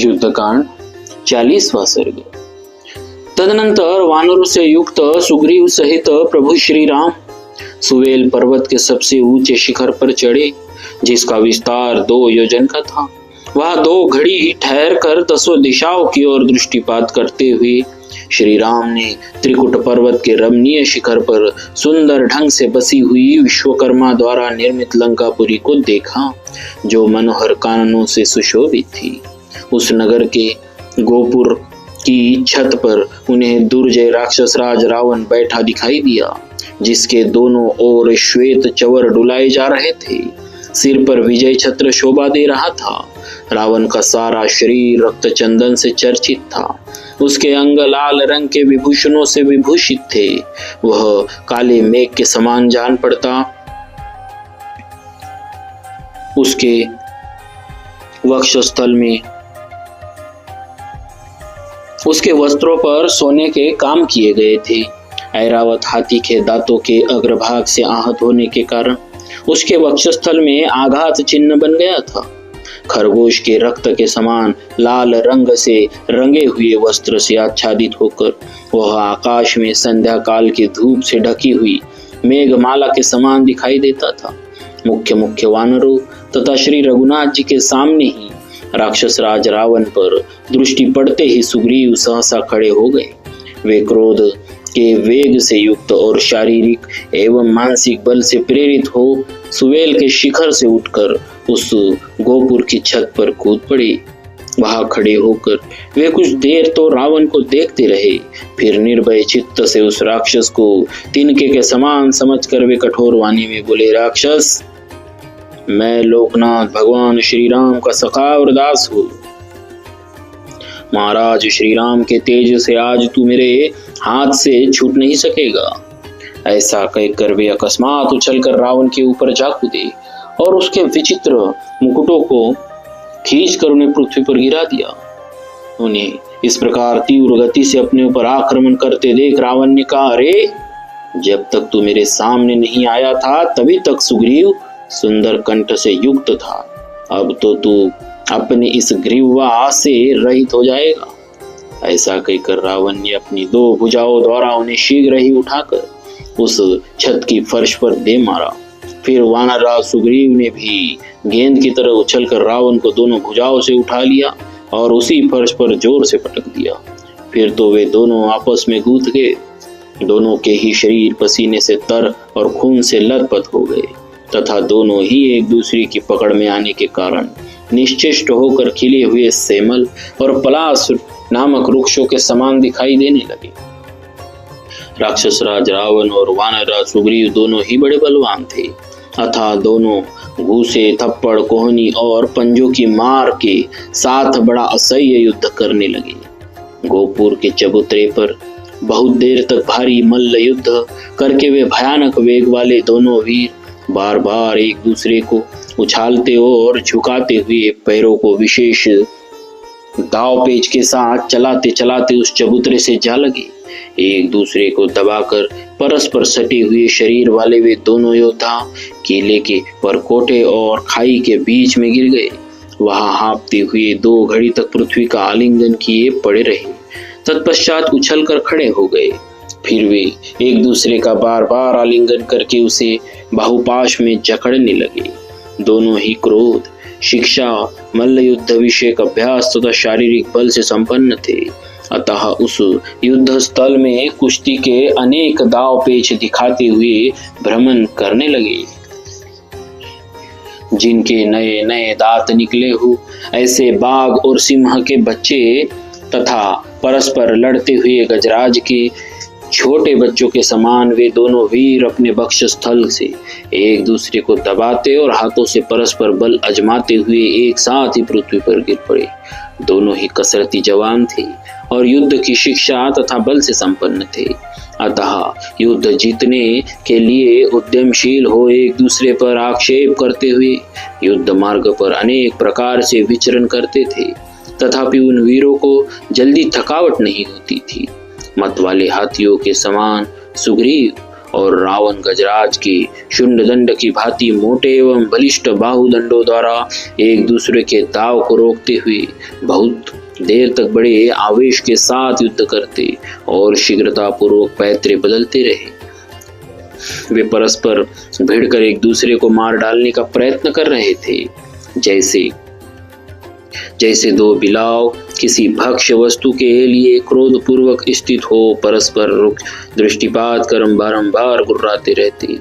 युद्धकांड 40वां सर्ग। तदनंतर वानरों से युक्त सुग्रीव सहित प्रभु श्री राम सुवेल पर्वत के सबसे ऊंचे शिखर पर चढ़े, जिसका विस्तार 2 योजन का था। वह 2 घड़ी ठहर कर 10 दिशाओं की ओर दृष्टिपात करते हुए श्री राम ने त्रिकुट पर्वत के रमणीय शिखर पर सुंदर ढंग से बसी हुई विश्वकर्मा द्वारा निर्मित लंकापुरी को देखा, जो मनोहर काननों से सुशोभित थी। उस नगर के गोपुर की छत पर उन्हें दुर्जय राक्षस राज रावण बैठा दिखाई दिया, जिसके दोनों ओर श्वेत चवर डुलाए जा रहे थे। सिर पर विजय छत्र शोभा दे रहा था। रावण का सारा शरीर रक्त चंदन से चर्चित था। उसके अंग लाल रंग के विभूषणों से विभूषित थे। वह काले मेघ के समान जान पड़ता। उसके वक्षस्थल में उसके वस्त्रों पर सोने के काम किए गए थे। ऐरावत हाथी के दांतों के अग्रभाग से आहत होने के कारण उसके वक्षस्थल में आघात चिन्ह बन गया था। खरगोश के रक्त के समान लाल रंग से रंगे हुए वस्त्र से आच्छादित होकर वह आकाश में संध्या काल की धूप से ढकी हुई मेघमाला के समान दिखाई देता था। मुख्य वानरों तथा श्री रघुनाथ जी के सामने ही राक्षस राज रावण पर दृष्टि पड़ते ही सुग्रीव सहसा खड़े हो गए। वे क्रोध के वेग से युक्त और शारीरिक एवं मानसिक बल से प्रेरित हो सुवेल के शिखर से उठकर उस गोपुर की छत पर कूद पड़े। वहां खड़े होकर वे कुछ देर तो रावण को देखते रहे, फिर निर्भय चित्त से उस राक्षस को तिनके के समान समझकर वे कठोर वाणी में बोले, राक्षस, मैं लोकनाथ भगवान श्री राम का सखा और दास हूँ। महाराज श्री राम के तेज से आज तू मेरे हाथ से छूट नहीं सकेगा। ऐसा कहकर वे अकस्मात उछलकर रावण के ऊपर जा कूदे और उसके विचित्र मुकुटों को खींचकर उन्हें पृथ्वी पर गिरा दिया। उन्हें इस प्रकार तीव्र गति से अपने ऊपर आक्रमण करते देख रावण ने कहा, अरे, जब तक तू मेरे सामने नहीं आया था तभी तक सुग्रीव सुंदर कंठ से युक्त था। अब तो तू अपने इस ग्रीवा से रहित हो जाएगा। ऐसा कहकर रावण ने अपनी 2 भुजाओं द्वारा उन्हें शीघ्र ही उठाकर उस छत की फर्श पर दे मारा। फिर वानरराज सुग्रीव ने भी गेंद की तरह उछलकर रावण को दोनों भुजाओं से उठा लिया और उसी फर्श पर जोर से पटक दिया। फिर तो वे दोनों आपस में गूंथ गए। दोनों के ही शरीर पसीने से तर और खून से लथपथ हो गए तथा दोनों ही एक दूसरे की पकड़ में आने के कारण निश्चेष्ट होकर खिले हुए सेमल और पलाश नामक वृक्षों के समान दिखाई देने लगे। राक्षस राज रावण और वानरराज सुग्रीव दोनों ही बड़े बलवान थे, अतः दोनों घूसे, थप्पड़, कोहनी और पंजों की मार के साथ बड़ा असह्य युद्ध करने लगे। गोपुर के चबूतरे पर बहुत देर तक भारी मल्ल युद्ध करके वे भयानक वेग वाले दोनों वीर बार बार एक दूसरे को उछालते और झुकाते हुए पैरों को विशेष दाव पेच के साथ चलाते चलाते उस चबूतरे से जा लगे। एक दूसरे को दबाकर परस्पर सटे हुए शरीर वाले वे दोनों योद्धा किले के परकोटे और खाई के बीच में गिर गए। वहां हाँफते हुए 2 घड़ी तक पृथ्वी का आलिंगन किए पड़े रहे। तत्पश्चात उछलकर खड़े हो गए। फिर वे एक दूसरे का बार बार आलिंगन करके उसे बाहुपाश में जकड़ने लगे। दोनों ही क्रोध, शिक्षा, मल्ल युद्ध विषयक अभ्यास तथा शारीरिक बल से संपन्न थे, अतः उस युद्ध स्थल में कुश्ती के अनेक दाव पेच दिखाते हुए भ्रमण करने लगे। जिनके नए नए दांत निकले हो ऐसे बाघ और सिंह के बच्चे तथा परस्पर लड़ते हुए गजराज के छोटे बच्चों के समान वे दोनों वीर अपने वक्षस्थल से एक दूसरे को दबाते और हाथों से परस्पर बल आजमाते हुए एक साथ ही पृथ्वी पर गिर पड़े। दोनों ही कसरती जवान थे और युद्ध की शिक्षा तथा बल से संपन्न थे, अतः युद्ध जीतने के लिए उद्यमशील हो एक दूसरे पर आक्षेप करते हुए युद्ध मार्ग पर अनेक प्रकार से विचरण करते थे। तथापि उन वीरों को जल्दी थकावट नहीं होती थी। मत वाले हाथियों के समान सुग्रीव और रावण गजराज के शुंड दंड की भांति मोटे एवं बलिष्ठ बाहुदंडों द्वारा एक दूसरे के दाव को रोकते हुए बहुत देर तक बड़े आवेश के साथ युद्ध करते और शीघ्रता पूर्वक पैतरे बदलते रहे। वे परस्पर भिड़कर एक दूसरे को मार डालने का प्रयत्न कर रहे थे, जैसे दो बिलाव किसी भक्ष्य वस्तु के लिए क्रोध पूर्वक स्थित हो परस्पर दृष्टिपात कर बारंबार गुर्राते रहते।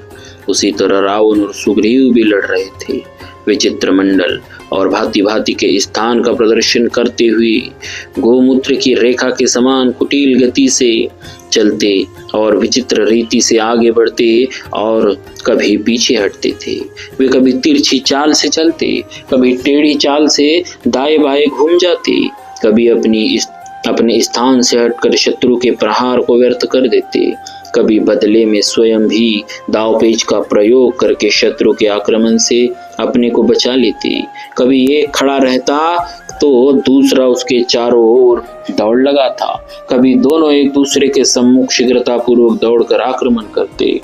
उसी तरह रावण और सुग्रीव भी लड़ रहे थे। वे चित्रमंडल और भांति भांति के स्थान का प्रदर्शन करते हुए गोमूत्र की रेखा के समान कुटिल गति से चलते और विचित्र रीति से आगे बढ़ते और कभी पीछे हटते थे। वे कभी तिरछी चाल से चलते, कभी टेढ़ी चाल से दाएं बाएं घूम जाते, कभी अपने स्थान से हटकर शत्रु के प्रहार को व्यर्थ कर देते, कभी बदले में स्वयं भी दावपेच का प्रयोग करके शत्रु के आक्रमण से अपने को बचा लेते। कभी एक खड़ा रहता तो दूसरा उसके चारों ओर दौड़ लगाता, कभी दोनों एक दूसरे के सम्मुख शीघ्रता पूर्वक दौड़कर आक्रमण करते,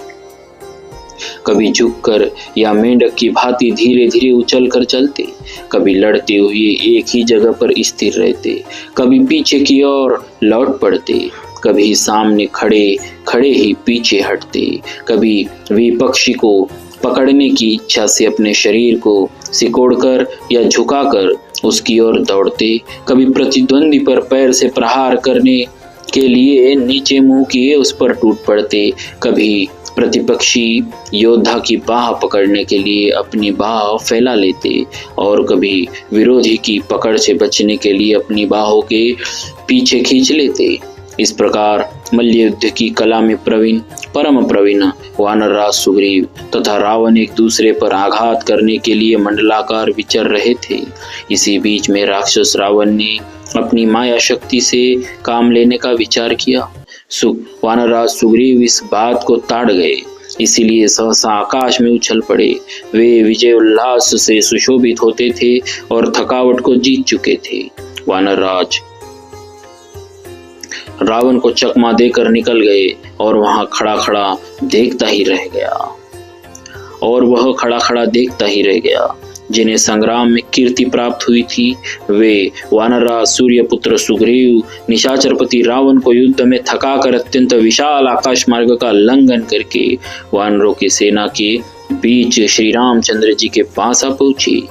कभी झुककर या मेंढक की भांति धीरे धीरे उछल कर चलते, कभी लड़ते हुए एक ही जगह पर स्थिर रहते, कभी पीछे की ओर लौट पड़ते, कभी सामने खड़े ही पीछे हटते, कभी विपक्षी को पकड़ने की इच्छा से अपने शरीर को सिकोड़कर या झुकाकर उसकी ओर दौड़ते, कभी प्रतिद्वंदी पर पैर से प्रहार करने के लिए नीचे मुंह किए उस पर टूट पड़ते, कभी प्रतिपक्षी योद्धा की बाह पकड़ने के लिए अपनी बाह फैला लेते और कभी विरोधी की पकड़ से बचने के लिए अपनी बाहों के पीछे खींच लेते। इस प्रकार मल्ल युद्ध की कला में परम प्रवीण वानरराज सुग्रीव तथा रावण एक दूसरे पर आघात करने के लिए मंडलाकार विचर रहे थे। इसी बीच में राक्षस रावण ने अपनी माया शक्ति से काम लेने का विचार किया। वानरराज सुग्रीव इस बात को ताड़ गए, इसीलिए सहसा आकाश में उछल पड़े। वे विजय उल्लास से सुशोभित होते थे और थकावट को जीत चुके थे। वानरराज रावण को चकमा देकर निकल गए और वहां खड़ा खड़ा देखता ही रह गया। जिन्हें संग्राम में कीर्ति प्राप्त हुई थी वे वानरराज सूर्यपुत्र सुग्रीव निशाचरपति रावण को युद्ध में थकाकर अत्यंत विशाल आकाश मार्ग का लंघन करके वानरों की सेना के बीच श्री रामचंद्र जी के पास आ पहुंचे।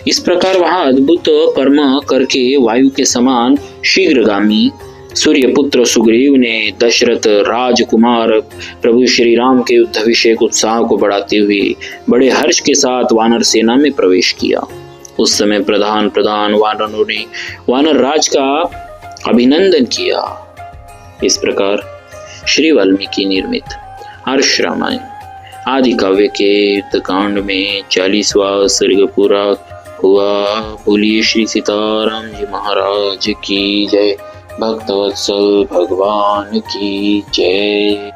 इस प्रकार वहां अद्भुत कर्म करके वायु के समान शीघ्रगामी सूर्यपुत्र सुग्रीव ने दशरथ राजकुमार प्रभु श्री राम के युद्धाभिषेक उत्साह को बढ़ाते हुए बड़े हर्ष के साथ वानर सेना में प्रवेश किया। उस समय प्रधान वानरों ने वानर राज का अभिनंदन किया। इस प्रकार श्री वाल्मीकि निर्मित हर्ष रामायण आदि काव्य के युद्ध कांड में 40वां सर्ग पूरा हुआ। बोलिए श्री सीताराम जी महाराज की जय। भक्तवत्सल भगवान की जय।